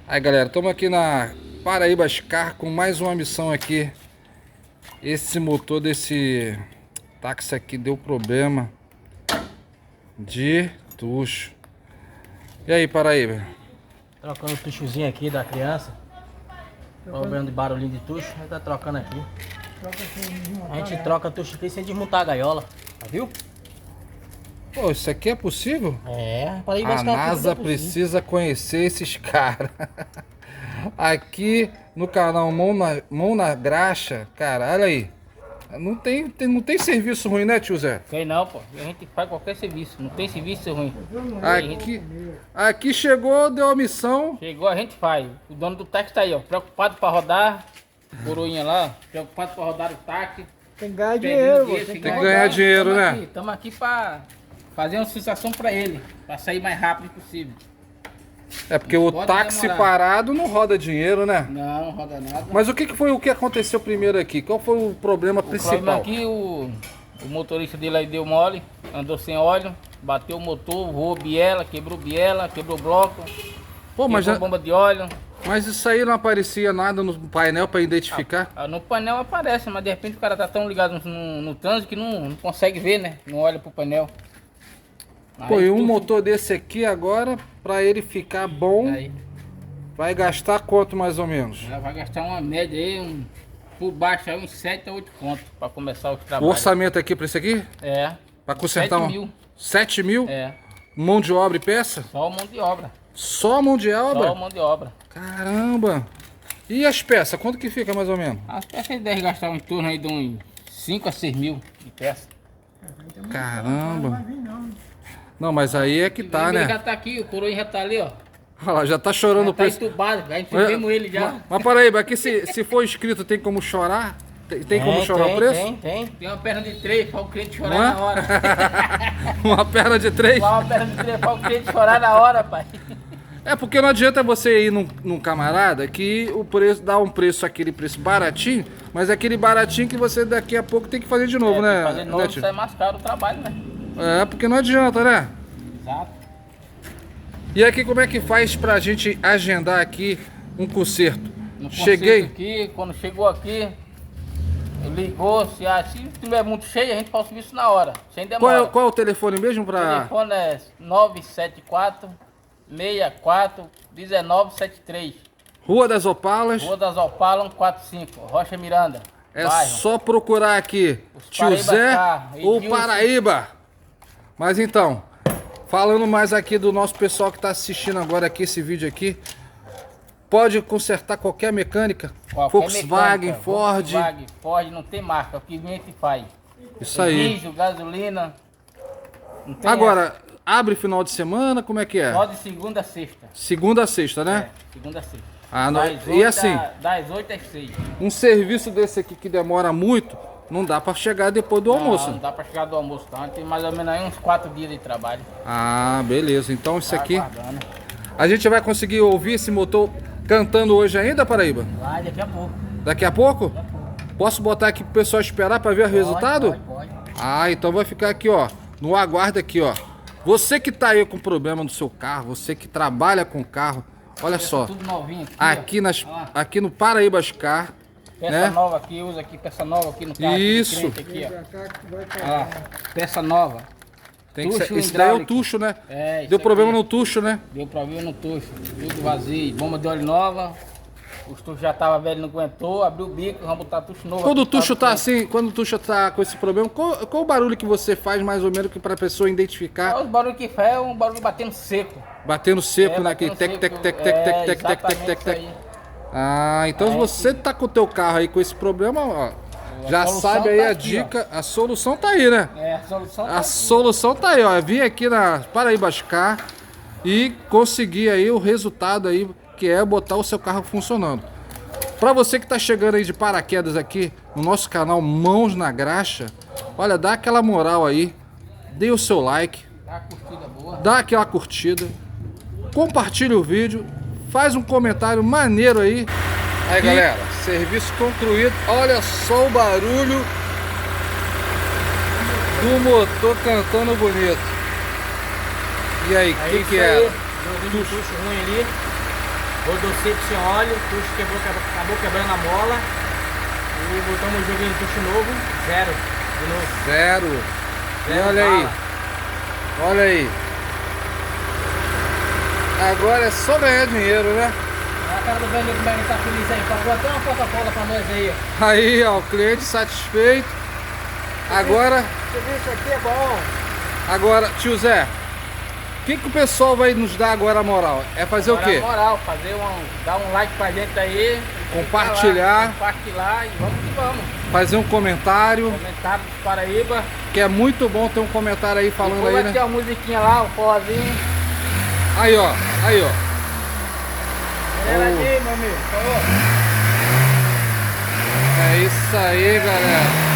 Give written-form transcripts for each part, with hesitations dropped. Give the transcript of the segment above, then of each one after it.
Aí galera, estamos aqui na Paraíbas Car com mais uma missão aqui. Esse motor desse táxi aqui deu problema de tucho. E aí, Paraíba? Trocando o tuchozinho aqui da criança. Problema de barulhinho de tucho, a gente tá trocando aqui. A gente troca tucho aqui sem desmontar a gaiola, tá viu? Pô, isso aqui é possível? É, para A NASA precisa conhecer esses caras. Aqui no canal Mão na Graxa, cara, olha aí. Não tem serviço ruim, né, tio Zé? Tem não, pô. A gente faz qualquer serviço, não tem serviço ruim. Aqui chegou, deu a missão. Chegou, a gente faz. O dono do táxi tá aí, ó, preocupado para rodar. Coroinha lá, preocupado para rodar o táxi. Tem que ganhar dinheiro, tem que ganhar dinheiro, né? Estamos aqui para fazer uma sensação para ele, para sair mais rápido possível. É porque o Pode táxi demorar. parado não roda dinheiro, né? Não, não roda nada. Mas o que foi o que aconteceu primeiro aqui? Qual foi o problema O problema principal? aqui, o motorista dele aí deu mole, andou sem óleo, bateu o motor, voou biela, quebrou bloco, Pô, mas, quebrou bomba de óleo. mas isso aí não aparecia nada no painel para identificar? No painel aparece, mas de repente o cara tá tão ligado no trânsito que não consegue ver, né? Não olha pro painel. Pô, Aí e um tudo- motor desse aqui agora, para ele ficar bom, Aí, vai gastar quanto mais ou menos? ela vai gastar uma média aí, por baixo aí, uns 7 a 8 contos para começar os O trabalhos. orçamento aqui para isso aqui? É, Para consertar 7 mil. 7 mil? É, Mão de obra e peça? só mão de obra. Só mão de Só obra? mão de obra. Caramba! E as peças, quanto que fica mais ou menos? As peças devem gastar em torno aí de uns 5 a 6 mil de peça. Caramba! Não, mas aí é que tá, Ele né? já tá aqui, o coroinha já tá ali, ó. Olha lá, já tá chorando Já o tá preço. entubado, a gente vemos ele já. Mas Paraíba, aqui se for escrito tem como chorar? Tem como chorar o preço? Tem uma perna de 3 para o cliente chorar Não é? na hora. Uma perna de 3? Uma perna de 3 para o cliente chorar na hora, pai. É porque não adianta você ir num camarada que o preço dá um preço, aquele preço baratinho, mas é aquele baratinho que você daqui a pouco tem que fazer de novo, né? Fazer novo né, tio? sai mais caro o trabalho, né? É, porque não adianta, né? Exato. E aqui como é que faz pra gente agendar aqui um conserto? No Cheguei. concerto aqui, quando chegou aqui, ligou, se estiver muito cheio, a gente faz o serviço na hora, sem demora. Qual é o telefone mesmo O pra... telefone é 974 64 1973. Rua das Opalas? Rua das Opalas 145, Rocha Miranda. É bairro. só procurar aqui Tio Paraíba Zé Car, ou Edilson. Paraíba. Mas então, falando mais aqui do nosso pessoal que está assistindo agora aqui esse vídeo aqui, pode consertar qualquer mecânica, Qualquer Volkswagen, mecânica, Ford, Volkswagen, Ford, não tem marca, o que vem que faz. isso aí. Diesel, gasolina. Não tem Agora, abre final de semana, como é que é? essa. Só de segunda a sexta. Segunda a sexta, né? É, segunda a sexta. Ah, não- Das e 8 assim, das 8 às 6. um serviço desse aqui que demora muito, não dá para chegar depois do almoço. Não dá pra chegar do almoço, tá? Tem mais ou menos aí uns 4 dias de trabalho. Ah, beleza. Então isso Tá aqui, aguardando. a gente vai conseguir ouvir esse motor cantando hoje ainda, Paraíba? Vai daqui a pouco. Daqui a pouco? Posso botar aqui pro pessoal esperar para ver o resultado? Pode. Ah, então vai ficar aqui, ó, no aguardo aqui, ó. Você que tá aí com problema no seu carro, você que trabalha com carro, olha só, Tudo novinho aqui, ó. aqui no Paraíbas Car, Peça né? nova aqui, usa aqui, peça nova aqui no carro. Isso. Aqui, aqui, ó. Olha lá, peça nova. Tem que Tucho ser, esse daí é o hidráulico. tucho, né? É, isso Deu problema aqui. no tucho, né? Deu problema no tucho, tudo vazio. Bomba de óleo nova. Os tuchos já tava velho, não aguentou. Abriu o bico, vamos botar tucho novo. Quando o aqui, tucho tá tudo. assim, quando o tucho tá com esse problema, qual o barulho que você faz mais ou menos que pra pessoa identificar? Os barulhos que faz é um barulho batendo seco. Batendo seco, É, naquele batendo tec, seco. tec, tec, tec, tec, tec, tec, tec, tec, Exatamente tec. isso aí. Ah, então É, se você tá com o teu carro aí com esse problema, ó, já solução sabe aí tá a aqui, dica, a solução tá aí, né? É, a solução tá A aqui. solução tá aí, ó. Vim aqui na Paraíbas Car e conseguir aí o resultado aí, que é botar o seu carro funcionando. Pra você que tá chegando aí de paraquedas aqui no nosso canal Mãos na Graxa, olha, dá aquela moral aí, dê o seu like, Dá uma curtida boa. dá aquela curtida, compartilha o vídeo, faz um comentário maneiro aí. Aí, galera, serviço concluído. Olha só o barulho do motor cantando bonito. E aí, o que isso que aí, é? deu um tucho ruim ali. Rodou seco sem óleo, o tucho acabou quebrando a mola. E botamos o joguinho de tucho novo, zero. De novo. Zero. E Zero olha aí. bala. Olha aí. Agora é só ganhar dinheiro, né? Olha a cara do velho como ele tá feliz aí. Pagou até uma Coca-Cola pra nós aí, ó. Aí, ó, o cliente satisfeito. Agora, Isso aqui é bom. agora, tio Zé, o que o pessoal vai nos dar agora a moral? É fazer Agora, o quê? na moral, dar um like pra gente aí. Compartilhar. Compartilhar e vamos que vamos. Fazer um comentário, Comentário dos Paraíba. que é muito bom ter um comentário aí falando Depois aí, vai ter né? uma musiquinha lá, um forrozinho. Aí, ó, aí, ó. Galera aí, meu amigo, por favor. É isso aí, galera.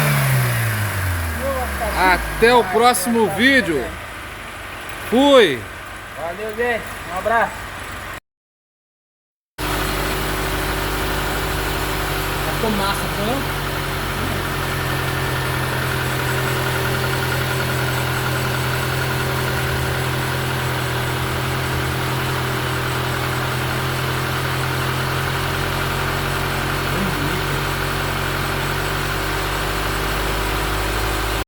Até o próximo vídeo. Fui. Valeu, gente. Um abraço. Ficou massa, não?